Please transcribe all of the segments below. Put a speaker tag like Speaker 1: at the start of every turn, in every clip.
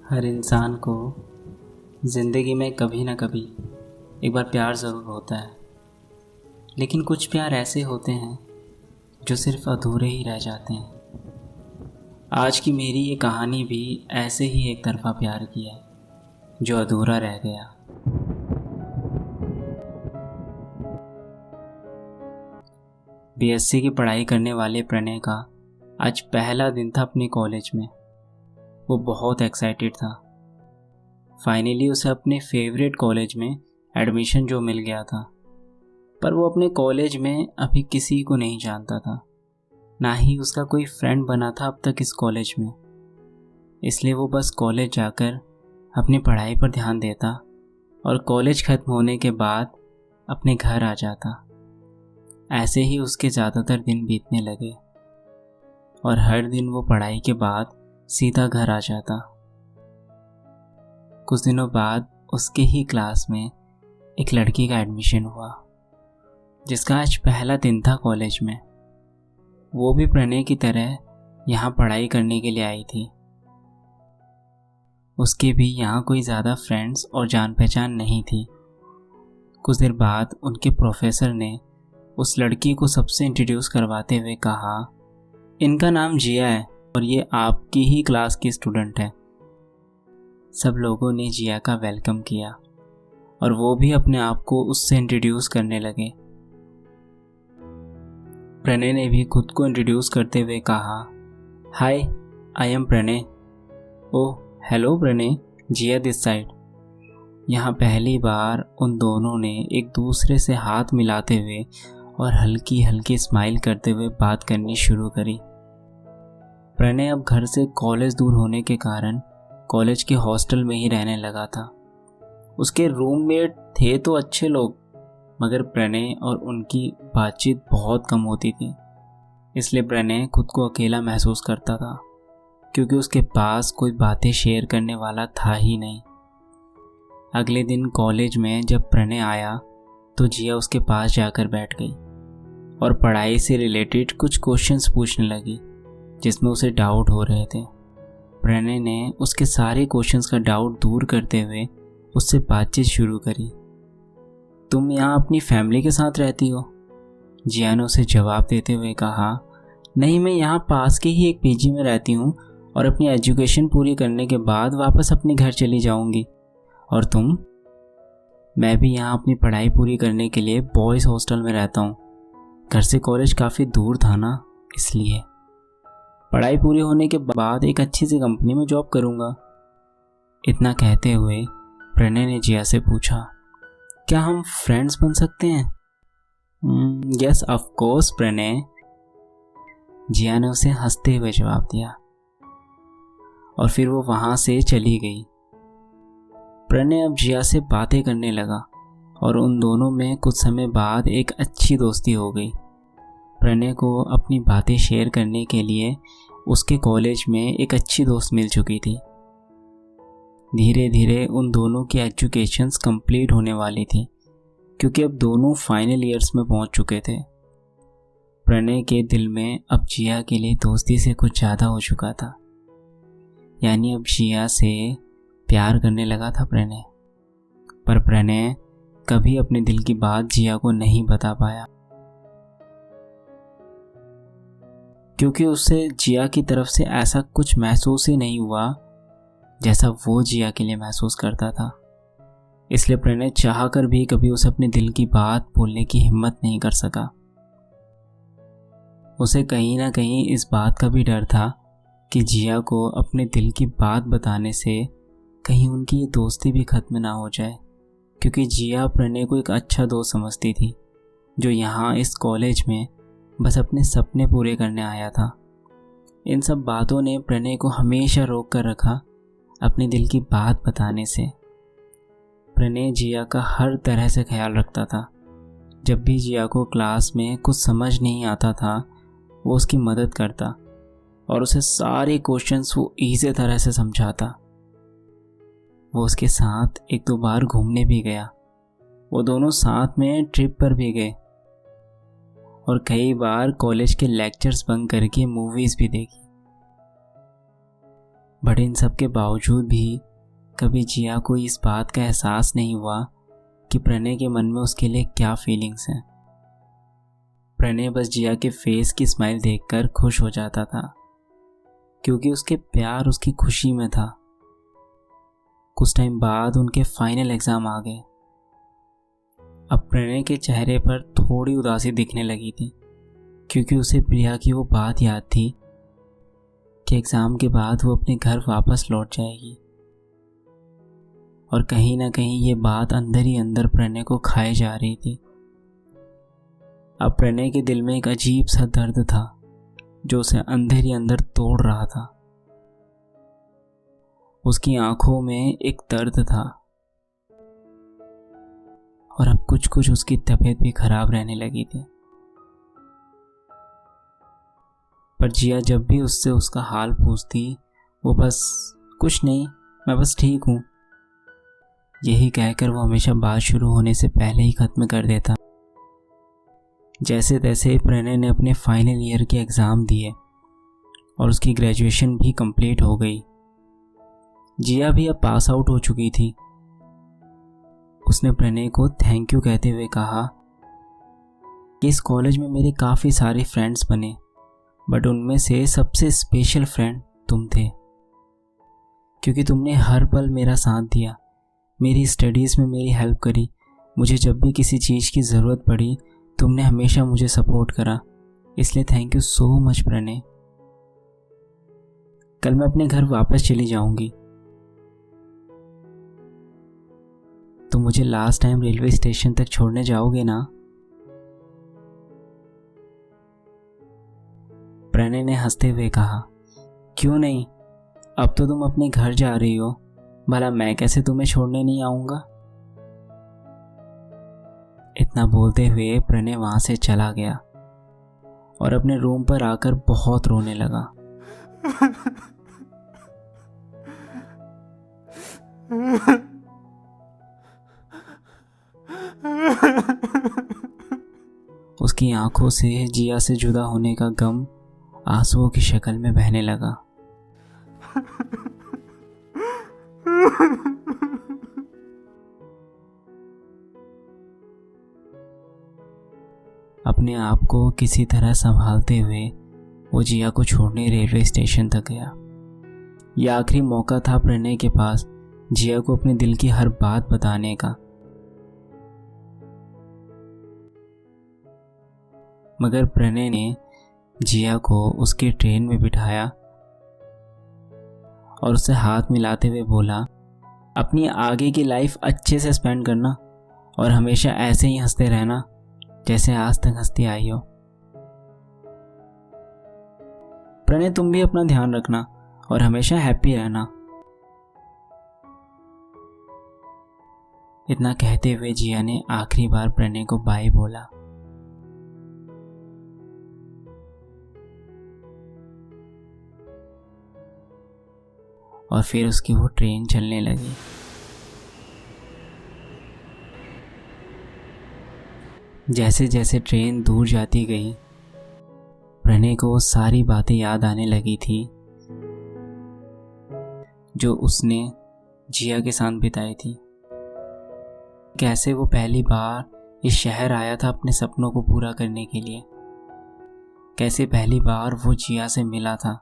Speaker 1: हर इंसान को ज़िंदगी में कभी ना कभी एक बार प्यार ज़रूर होता है, लेकिन कुछ प्यार ऐसे होते हैं जो सिर्फ अधूरे ही रह जाते हैं। आज की मेरी ये कहानी भी ऐसे ही एक तरफा प्यार की है जो अधूरा रह गया। बीएससी की पढ़ाई करने वाले प्रणय का आज पहला दिन था अपने कॉलेज में। वो बहुत एक्साइटेड था। फाइनली उसे अपने फेवरेट कॉलेज में एडमिशन जो मिल गया था, पर वो अपने कॉलेज में अभी किसी को नहीं जानता था, ना ही उसका कोई फ्रेंड बना था अब तक इस कॉलेज में। इसलिए वो बस कॉलेज जाकर अपनी पढ़ाई पर ध्यान देता और कॉलेज ख़त्म होने के बाद अपने घर आ जाता। ऐसे ही उसके ज़्यादातर दिन बीतने लगे और हर दिन वो पढ़ाई के बाद सीधा घर आ जाता। कुछ दिनों बाद उसके ही क्लास में एक लड़की का एडमिशन हुआ, जिसका आज पहला दिन था कॉलेज में। वो भी प्रणय की तरह यहाँ पढ़ाई करने के लिए आई थी। उसके भी यहाँ कोई ज़्यादा फ्रेंड्स और जान पहचान नहीं थी। कुछ देर बाद उनके प्रोफेसर ने उस लड़की को सबसे इंट्रोड्यूस करवाते हुए कहा, इनका नाम जिया है और ये आपकी ही क्लास की स्टूडेंट है। सब लोगों ने जिया का वेलकम किया और वो भी अपने आप को उससे इंट्रोड्यूस करने लगे। प्रणय ने भी खुद को इंट्रोड्यूस करते हुए कहा, hi, I am Pranay. Oh hello Pranay, Jiya this side. यहाँ पहली बार उन दोनों ने एक दूसरे से हाथ मिलाते हुए और हल्की हल्की स्माइल करते हुए बात करनी शुरू करी। प्रणय अब घर से कॉलेज दूर होने के कारण कॉलेज के हॉस्टल में ही रहने लगा था। उसके रूममेट थे तो अच्छे लोग, मगर प्रणय और उनकी बातचीत बहुत कम होती थी। इसलिए प्रणय खुद को अकेला महसूस करता था, क्योंकि उसके पास कोई बातें शेयर करने वाला था ही नहीं। अगले दिन कॉलेज में जब प्रणय आया तो जिया उसके पास जाकर बैठ गई और पढ़ाई से रिलेटेड कुछ क्वेश्चंस पूछने लगी, जिसमें उसे डाउट हो रहे थे। प्रणय ने उसके सारे क्वेश्चंस का डाउट दूर करते हुए उससे बातचीत शुरू करी। तुम यहाँ अपनी फैमिली के साथ रहती हो? जिया ने उसे जवाब देते हुए कहा, नहीं, मैं यहाँ पास के ही एक पीजी में रहती हूँ और अपनी एजुकेशन पूरी करने के बाद वापस अपने घर चली जाऊँगी। और तुम? मैं भी यहाँ अपनी पढ़ाई पूरी करने के लिए बॉयज़ हॉस्टल में रहता हूँ। घर से कॉलेज काफ़ी दूर था ना, इसलिए। पढ़ाई पूरी होने के बाद एक अच्छी सी कंपनी में जॉब करूँगा। इतना कहते हुए प्रणय ने जिया से पूछा, क्या हम फ्रेंड्स बन सकते हैं? यस ऑफ कोर्स प्रणय, जिया ने उसे हंसते हुए जवाब दिया और फिर वो वहाँ से चली गई। प्रणय अब जिया से बातें करने लगा और उन दोनों में कुछ समय बाद एक अच्छी दोस्ती हो गई। प्रणय को अपनी बातें शेयर करने के लिए उसके कॉलेज में एक अच्छी दोस्त मिल चुकी थी। धीरे धीरे उन दोनों की एजुकेशंस कंप्लीट होने वाली थी, क्योंकि अब दोनों फाइनल ईयर्स में पहुंच चुके थे। प्रणय के दिल में अब जिया के लिए दोस्ती से कुछ ज़्यादा हो चुका था, यानी अब जिया से प्यार करने लगा था प्रणय। पर प्रणय कभी अपने दिल की बात जिया को नहीं बता पाया, क्योंकि उसे जिया की तरफ से ऐसा कुछ महसूस ही नहीं हुआ जैसा वो जिया के लिए महसूस करता था। इसलिए प्रणय चाहकर भी कभी उसे अपने दिल की बात बोलने की हिम्मत नहीं कर सका। उसे कहीं ना कहीं इस बात का भी डर था कि जिया को अपने दिल की बात बताने से कहीं उनकी ये दोस्ती भी खत्म ना हो जाए, क्योंकि जिया प्रणय को एक अच्छा दोस्त समझती थी, जो यहाँ इस कॉलेज में बस अपने सपने पूरे करने आया था। इन सब बातों ने प्रणय को हमेशा रोक कर रखा अपने दिल की बात बताने से। प्रणय जिया का हर तरह से ख्याल रखता था। जब भी जिया को क्लास में कुछ समझ नहीं आता था, वो उसकी मदद करता और उसे सारे क्वेश्चंस वो ईज़ी तरह से समझाता। वो उसके साथ एक दो बार घूमने भी गया। वो दोनों साथ में ट्रिप पर भी गए और कई बार कॉलेज के लेक्चर्स बंक करके मूवीज़ भी देखी। बट इन सब के बावजूद भी कभी जिया को इस बात का एहसास नहीं हुआ कि प्रणय के मन में उसके लिए क्या फीलिंग्स हैं। प्रणय बस जिया के फेस की स्माइल देखकर खुश हो जाता था, क्योंकि उसके प्यार उसकी खुशी में था। कुछ टाइम बाद उनके फाइनल एग्ज़ाम आ गए। अब प्रणय के चेहरे पर थोड़ी उदासी दिखने लगी थी, क्योंकि उसे प्रिया की वो बात याद थी कि एग्ज़ाम के बाद वो अपने घर वापस लौट जाएगी। और कहीं ना कहीं ये बात अंदर ही अंदर प्रणय को खाए जा रही थी। अब प्रणय के दिल में एक अजीब सा दर्द था जो उसे अंदर ही अंदर तोड़ रहा था। उसकी आंखों में एक दर्द था और अब कुछ कुछ उसकी तबीयत भी खराब रहने लगी थी। पर जिया जब भी उससे उसका हाल पूछती, वो बस कुछ नहीं, मैं बस ठीक हूँ, यही कहकर वो हमेशा बात शुरू होने से पहले ही ख़त्म कर देता। जैसे तैसे प्रणय ने अपने फाइनल ईयर के एग्ज़ाम दिए और उसकी ग्रेजुएशन भी कंप्लीट हो गई। जिया भी अब पास आउट हो चुकी थी। उसने प्रणय को थैंक यू कहते हुए कहा कि इस कॉलेज में मेरे काफ़ी सारे फ्रेंड्स बने, बट उनमें से सबसे स्पेशल फ्रेंड तुम थे, क्योंकि तुमने हर पल मेरा साथ दिया, मेरी स्टडीज़ में मेरी हेल्प करी। मुझे जब भी किसी चीज़ की ज़रूरत पड़ी तुमने हमेशा मुझे सपोर्ट करा, इसलिए thank you so much Pranay. कल मैं अपने घर वापस चली जाऊंगी, तो मुझे लास्ट टाइम रेलवे स्टेशन तक छोड़ने जाओगे ना? प्रणय ने हंसते हुए कहा, क्यों नहीं, अब तो तुम अपने घर जा रही हो, भला मैं कैसे तुम्हें छोड़ने नहीं आऊंगा। इतना बोलते हुए प्रणय वहां से चला गया और अपने रूम पर आकर बहुत रोने लगा। उसकी आंखों से जिया से जुदा होने का गम आंसुओं की शक्ल में बहने लगा। अपने आप को किसी तरह संभालते हुए वो जिया को छोड़ने रेलवे स्टेशन तक गया। यह आखिरी मौका था प्रणय के पास जिया को अपने दिल की हर बात बताने का। मगर प्रणय ने जिया को उसकी ट्रेन में बिठाया और उसे हाथ मिलाते हुए बोला, अपनी आगे की लाइफ अच्छे से स्पेंड करना और हमेशा ऐसे ही हंसते रहना जैसे आज तक हंसती आई हो। प्रणय तुम भी अपना ध्यान रखना और हमेशा हैप्पी रहना। इतना कहते हुए जिया ने आखिरी बार प्रणय को बाय बोला। और फिर उसकी वो ट्रेन चलने लगी। जैसे जैसे ट्रेन दूर जाती गई प्रणय को वो सारी बातें याद आने लगी थी जो उसने जिया के साथ बिताई थी। कैसे वो पहली बार इस शहर आया था अपने सपनों को पूरा करने के लिए, कैसे पहली बार वो जिया से मिला था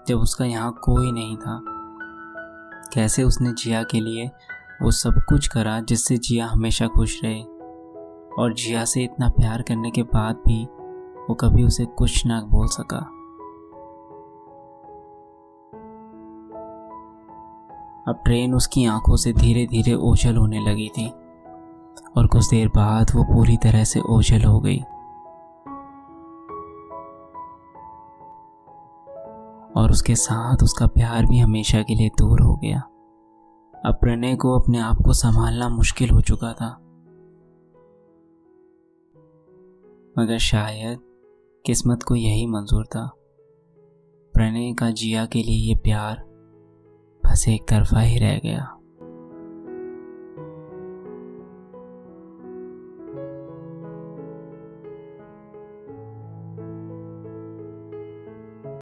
Speaker 1: जब उसका यहाँ कोई नहीं था, कैसे उसने जिया के लिए वो सब कुछ करा जिससे जिया हमेशा खुश रहे, और जिया से इतना प्यार करने के बाद भी वो कभी उसे कुछ ना बोल सका। अब ट्रेन उसकी आंखों से धीरे धीरे ओझल होने लगी थी और कुछ देर बाद वो पूरी तरह से ओझल हो गई और उसके साथ उसका प्यार भी हमेशा के लिए दूर हो गया। अब प्रणय को अपने आप को संभालना मुश्किल हो चुका था, मगर शायद किस्मत को यही मंजूर था। प्रणय का जिया के लिए ये प्यार बस एक तरफा ही रह गया।